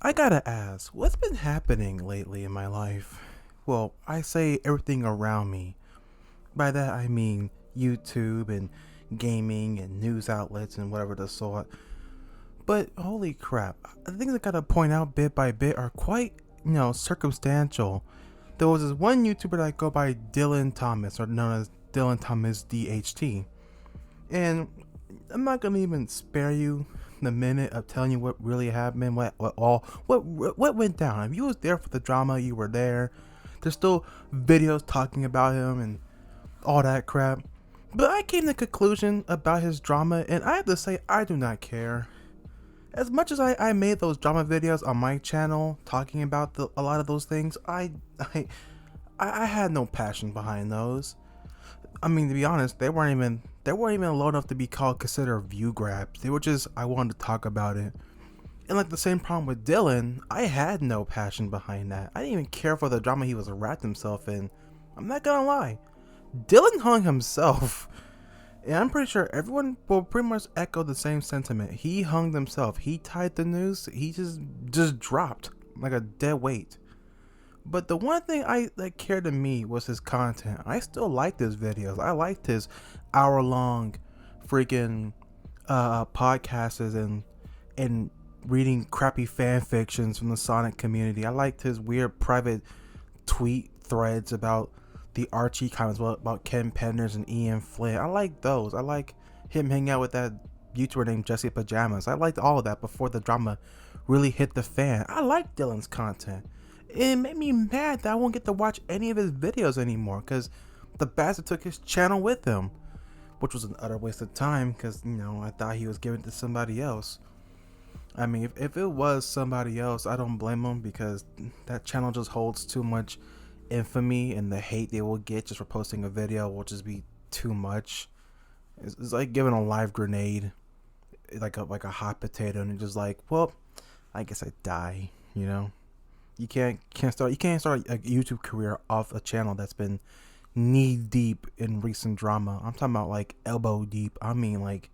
I gotta ask, what's been happening lately in my life? Well, I say everything around me. By that I mean YouTube and gaming and news outlets and whatever the sort. But holy crap, the things I gotta point out bit by bit are quite, circumstantial. There was this one YouTuber that I go by Dylan Thomas, or known as Dylan Thomas DHT. And I'm not gonna even spare you the minute of telling you what really happened, what went down. If you was there for the drama, you were there. There's still videos talking about him and all that crap. But I came to the conclusion about his drama, and I have to say I do not care. As much as I made those drama videos on my channel talking about a lot of those things, I I had no passion behind those. I mean, to be honest, they weren't even low enough to be called considered view grabs. They were just I wanted to talk about it. And like the same problem with Dylan, I had no passion behind that. I didn't even care for the drama he was wrapped himself in. I'm not gonna lie. Dylan hung himself. And I'm pretty sure everyone will pretty much echo the same sentiment. He hung himself. He tied the noose. He just dropped like a dead weight. But the one thing that cared to me was his content. I still liked his videos. I liked his hour-long freaking podcasts and reading crappy fan fictions from the Sonic community. I liked his weird private tweet threads about the Archie comments about Ken Penders and Ian Flynn. I like those. I like him hanging out with that YouTuber named Jesse Pajamas. I liked all of that before the drama really hit the fan. I like Dylan's content. It made me mad that I won't get to watch any of his videos anymore because the bastard took his channel with him, which was an utter waste of time because, I thought he was giving it to somebody else. I mean, if it was somebody else, I don't blame him because that channel just holds too much infamy, and the hate they will get just for posting a video will just be too much. It's like giving a live grenade, like a hot potato, and it's just like, well, I guess I die. You can't start a YouTube career off a channel that's been knee deep in recent drama. I'm talking about like elbow deep. I mean like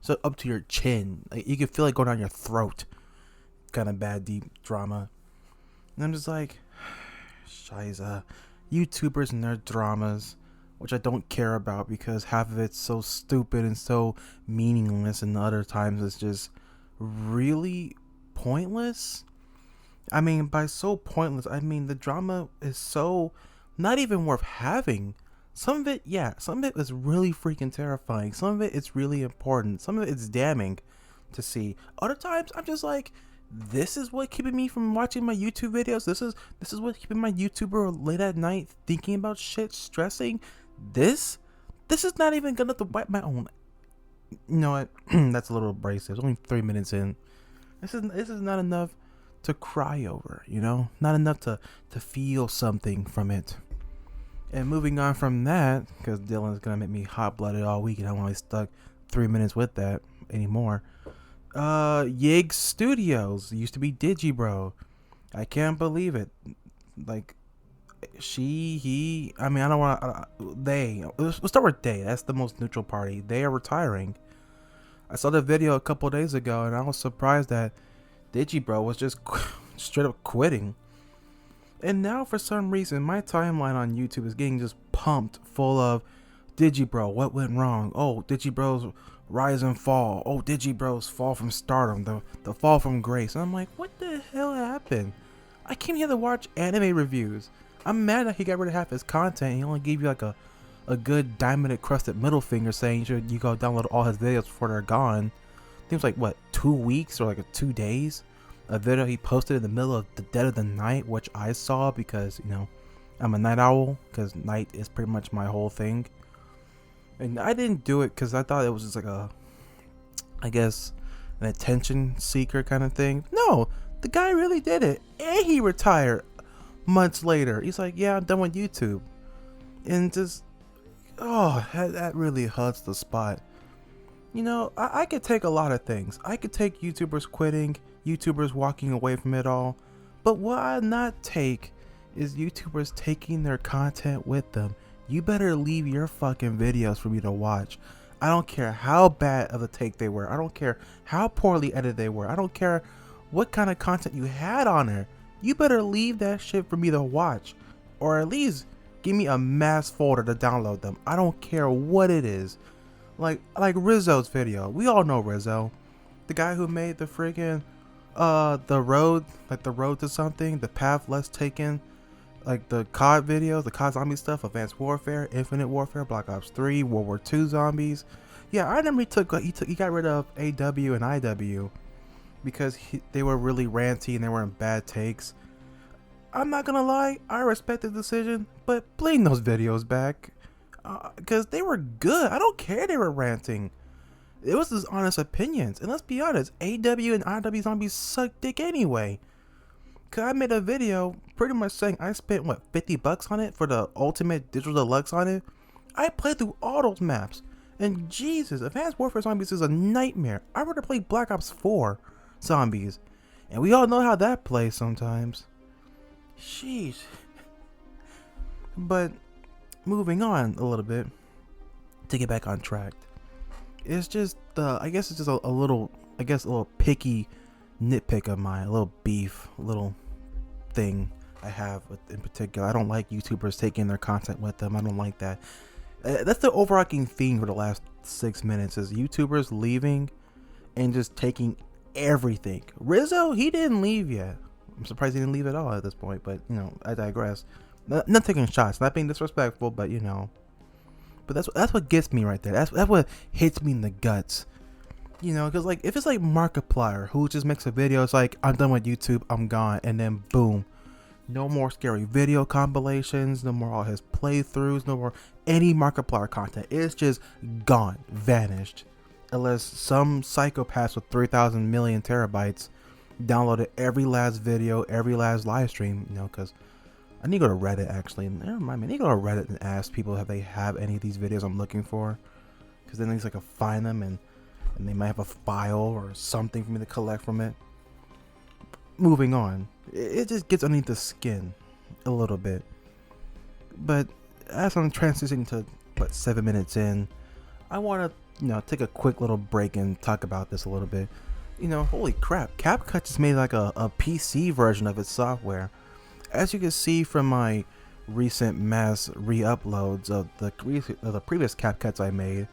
so up to your chin. Like you can feel it going down your throat. Kind of bad deep drama. And I'm just like, shiza. YouTubers and their dramas, which I don't care about because half of it's so stupid and so meaningless, and the other times it's just really pointless. I mean, by so pointless, I mean the drama is so not even worth having. Some of it, yeah, some of it is really freaking terrifying. Some of it is really important. Some of it is damning to see. Other times, I'm just like, this is what keeping me from watching my YouTube videos. This is what keeping my YouTuber late at night thinking about shit, stressing. This is not even gonna wipe my own. You know what? That's a little abrasive. It's only 3 minutes in. This is not enough to cry over, not enough to feel something from it. And moving on from that, because Dylan's gonna make me hot-blooded all week and I'm only stuck 3 minutes with that anymore. Yig Studios used to be Digibro. I can't believe it. Like I mean, I don't want to. Let's start with they. That's the most neutral party. They are retiring. I saw the video a couple days ago and I was surprised that Digibro was just straight up quitting. And now for some reason my timeline on YouTube is getting just pumped full of Digibro, what went wrong? Oh, Digibro's rise and fall. Oh, Digibro's fall from stardom, the fall from grace. And I'm like, what the hell happened? I came here to watch anime reviews. I'm mad that he got rid of half his content. He only gave you like a good diamond encrusted middle finger saying you go download all his videos before they're gone. I think it was like what, 2 weeks or like 2 days. A video he posted in the middle of the dead of the night, which I saw because I'm a night owl, because night is pretty much my whole thing. And I didn't do it because I thought it was just like I guess an attention seeker kind of thing. No, the guy really did it, and he retired months later. He's like, yeah, I'm done with YouTube, and just that really hurts the spot. I could take a lot of things. I could take YouTubers quitting, YouTubers walking away from it all. But what I not take is YouTubers taking their content with them. You better leave your fucking videos for me to watch. I don't care how bad of a take they were. I don't care how poorly edited they were. I don't care what kind of content you had on there. You better leave that shit for me to watch, or at least give me a mass folder to download them. I don't care what it is. Like Rizzo's video. We all know Rizzo, the guy who made the friggin' the road, like the road to something, the path less taken, like the COD videos, the COD zombie stuff, Advanced Warfare, Infinite Warfare, Black Ops 3, World War II zombies. Yeah, I remember he got rid of AW and IW because they were really ranty and they were in bad takes. I'm not gonna lie, I respect the decision, but bring those videos back, because they were good. I don't care they were ranting. It was his honest opinions. And let's be honest, AW and IW zombies suck dick anyway. Cause I made a video pretty much saying I spent what, $50 on it for the ultimate digital deluxe on it. I played through all those maps. And Jesus, Advanced Warfare Zombies is a nightmare. I rather play Black Ops 4 Zombies. And we all know how that plays sometimes. Sheesh. But moving on a little bit to get back on track. It's just I guess it's just a little picky nitpick of mine, a little beef, a little thing I have in particular. I don't like YouTubers taking their content with them. I don't like that. That's the overarching theme for the last 6 minutes is YouTubers leaving and just taking everything. Rizzo, he didn't leave yet. I'm surprised he didn't leave at all at this point, but you know, I digress. Not taking shots, not being disrespectful, but you know. But that's what gets me right there. That's what hits me in the guts. You know, because like if it's like Markiplier who just makes a video, it's like I'm done with YouTube, I'm gone, and then boom, no more scary video compilations, no more all his playthroughs, no more any Markiplier content. It's just gone, vanished, unless some psychopaths with 3,000 million terabytes downloaded every last video, every last live stream. You know, because I need to go to Reddit actually. Never mind, I need to go to Reddit and ask people if they have any of these videos I'm looking for, because then at least I can find them and they might have a file or something for me to collect from it. Moving on, it just gets underneath the skin a little bit. But as I'm transitioning to 7 minutes in, I want to take a quick little break and talk about this a little bit. Holy crap, CapCut just made like a PC version of its software. As you can see from my recent mass re-uploads of the previous CapCuts I made,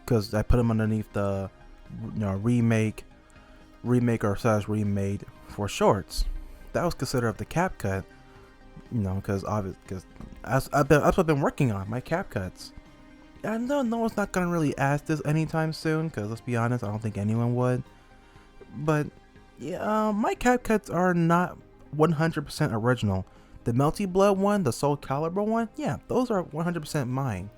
because I put them underneath the remake or / remade for shorts. That was considered the CapCut, because that's what I've been working on, my CapCuts. I know no one's not gonna really ask this anytime soon, because let's be honest, I don't think anyone would. But yeah, my CapCuts are not 100% original. The Melty Blood one, the Soul Calibur one, yeah, those are 100% mine.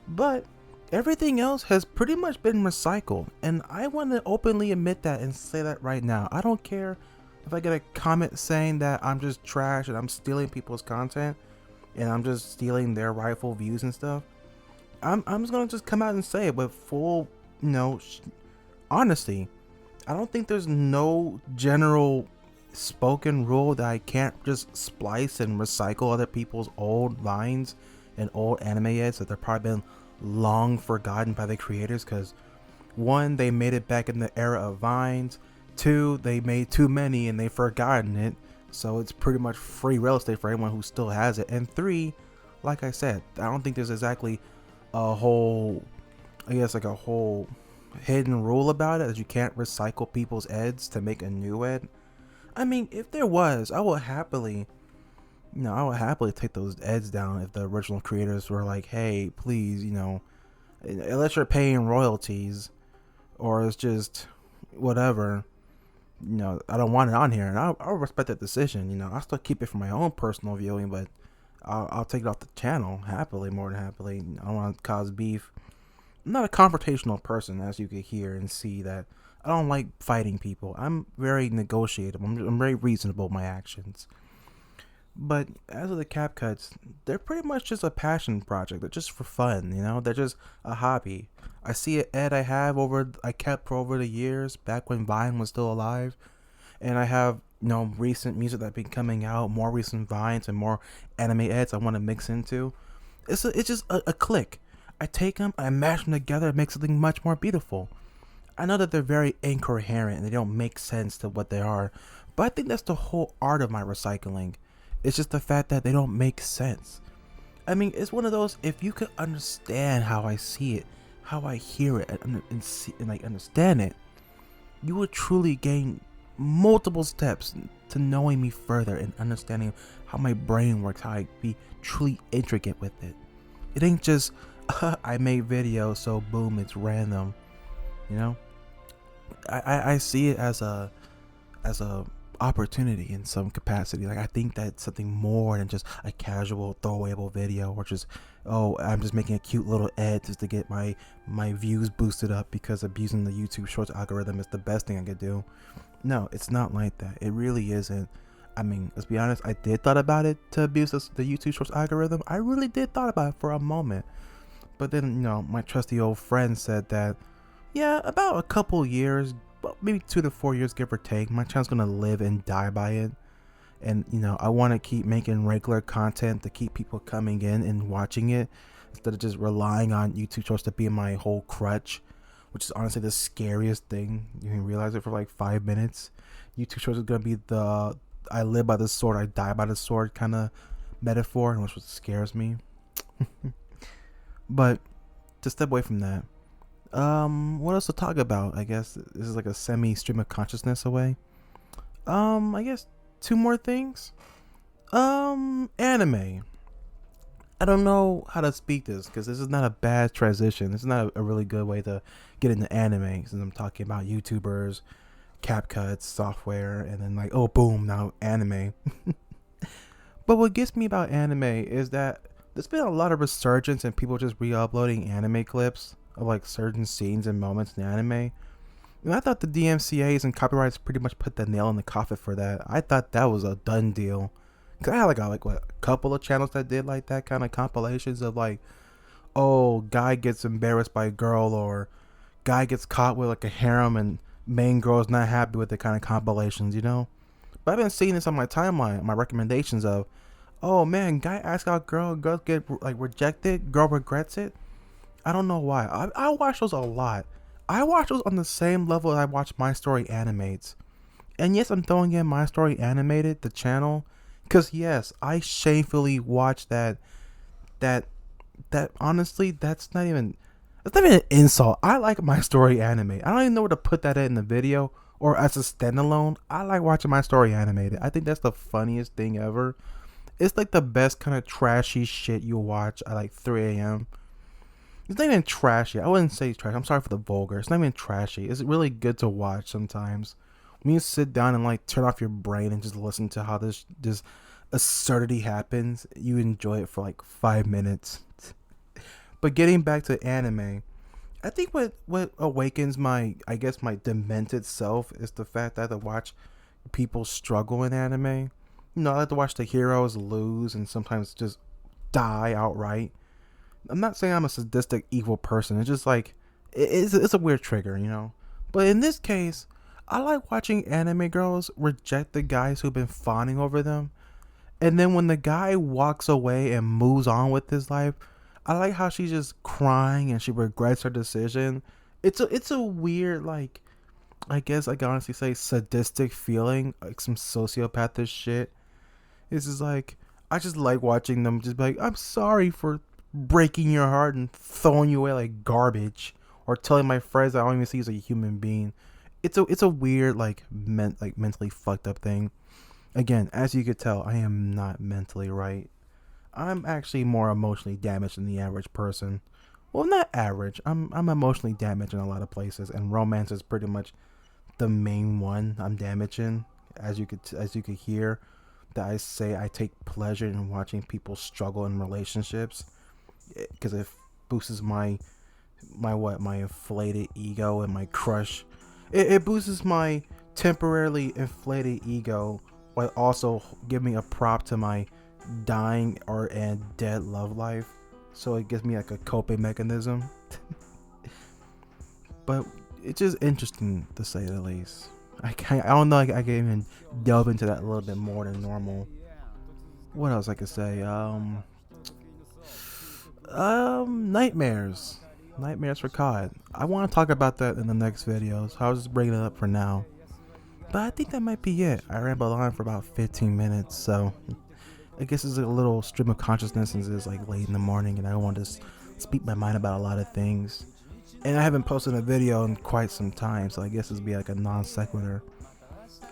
But everything else has pretty much been recycled, and I want to openly admit that and say that right now. I don't care if I get a comment saying that I'm just trash and I'm stealing people's content and I'm just stealing their rightful views and stuff. I'm just gonna just come out and say it with full, honesty. I don't think there's no general spoken rule that I can't just splice and recycle other people's old vines and old anime ads that they're probably been long forgotten by the creators, because 1, they made it back in the era of vines, 2, they made too many and they've forgotten it, so it's pretty much free real estate for anyone who still has it, and 3, like I said, I don't think there's exactly a whole hidden rule about it that you can't recycle people's eds to make a new ed. I mean, if there was, I would happily take those eds down if the original creators were like, hey, please, unless you're paying royalties or it's just whatever, I don't want it on here, and I'll respect that decision. I'll still keep it for my own personal viewing, but I'll take it off the channel happily, more than happily. I don't want to cause beef. I'm not a confrontational person, as you can hear and see that. I don't like fighting people. I'm very negotiable. I'm very reasonable in my actions. But as of the CapCuts, they're pretty much just a passion project. They're just for fun, They're just a hobby. I see an ed I kept for over the years, back when Vine was still alive. And I have, recent music that's been coming out, more recent Vines and more anime eds I want to mix into. It's just a click. I take them, I mash them together, it makes something much more beautiful. I know that they're very incoherent and they don't make sense to what they are, but I think that's the whole art of my recycling. It's just the fact that they don't make sense. I mean, it's one of those, if you could understand how I see it, how I hear it, and like understand it, you would truly gain multiple steps to knowing me further and understanding how my brain works, how I be truly intricate with it. It ain't just I made videos, so boom, it's random. You know, I see it as a opportunity in some capacity. Like I think that's something more than just a casual throwawayable video, or just, oh, I'm just making a cute little edit just to get my views boosted up because abusing the YouTube Shorts algorithm is the best thing I could do. No, it's not like that. It really isn't. I mean, let's be honest. I did thought about it to abuse the YouTube Shorts algorithm. I really did thought about it for a moment, but then my trusty old friend said that, yeah, about a couple years, well, maybe 2 to 4 years, give or take, my channel's gonna live and die by it. And I want to keep making regular content to keep people coming in and watching it instead of just relying on YouTube Shorts to be my whole crutch, which is honestly the scariest thing. You can realize it for like 5 minutes. YouTube Shorts is gonna be the I live by the sword, I die by the sword kind of metaphor, which what scares me. But to step away from that, what else to talk about? I guess this is like a semi stream of consciousness away. I guess two more things. Anime. I don't know how to speak this because this is not a bad transition. This is not a really good way to get into anime since I'm talking about YouTubers, CapCut software, and then like, oh boom, now anime. But what gets me about anime is that there's been a lot of resurgence and people just re-uploading anime clips of like certain scenes and moments in anime. And I thought the DMCA's and copyrights pretty much put the nail in the coffin for that. I thought that was a done deal. Cause I had a couple of channels that did like that kind of compilations of like, oh, guy gets embarrassed by a girl, or guy gets caught with like a harem and main girl's not happy with the kind of compilations, But I've been seeing this on my timeline, my recommendations of, oh man, guy asks out girl, girls get like rejected, girl regrets it. I don't know why. I watch those a lot. I watch those on the same level I watch My Story Animates. And yes, I'm throwing in My Story Animated, the channel, because yes, I shamefully watch that honestly, that's not even an insult. I like My Story Animated. I don't even know where to put that in the video or as a standalone. I like watching My Story Animated. I think that's the funniest thing ever. It's like the best kind of trashy shit you'll watch at like 3 a.m. It's not even trashy. I wouldn't say trash. I'm sorry for the vulgar. It's not even trashy. It's really good to watch sometimes. When you sit down and like turn off your brain and just listen to how this absurdity happens, you enjoy it for like 5 minutes. But getting back to anime, I think what awakens my demented self is the fact that I have to watch people struggle in anime. I like to watch the heroes lose and sometimes just die outright. I'm not saying I'm a sadistic, evil person. It's just like it's a weird trigger, But in this case, I like watching anime girls reject the guys who've been fawning over them, and then when the guy walks away and moves on with his life, I like how she's just crying and she regrets her decision. It's a weird, like, I guess I can honestly say sadistic feeling, like some sociopathic shit. It's just like I just like watching them just be like, I'm sorry for breaking your heart and throwing you away like garbage, or telling my friends I don't even see you as a human being. It's a weird mentally fucked up thing. Again, as you could tell, I am not mentally right. I'm actually more emotionally damaged than the average person. Well, not average. I'm emotionally damaged in a lot of places, and romance is pretty much the main one I'm damaging. As you could hear, that I say I take pleasure in watching people struggle in relationships, because it boosts my inflated ego and my crush. It boosts my temporarily inflated ego while also giving a prop to my dying and dead love life. So it gives me like a coping mechanism. But it's just interesting to say the least. I don't know. I can even delve into that a little bit more than normal. What else I could say? Nightmares. Nightmares for COD. I want to talk about that in the next video, so I'll just bring it up for now. But I think that might be it. I rambled on for about 15 minutes, so I guess it's a little stream of consciousness since it's like late in the morning and I want to speak my mind about a lot of things. And I haven't posted a video in quite some time, so I guess this would be like a non sequitur.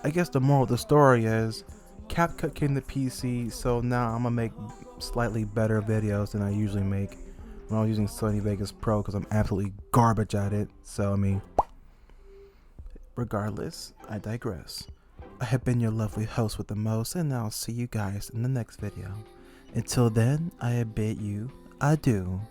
I guess the moral of the story is CapCut came to PC, so now I'm gonna make slightly better videos than I usually make when I was using Sony Vegas Pro because I'm absolutely garbage at it. So I mean, regardless, I digress. I have been your lovely host with the most, and I'll see you guys in the next video. Until then, I bid you adieu.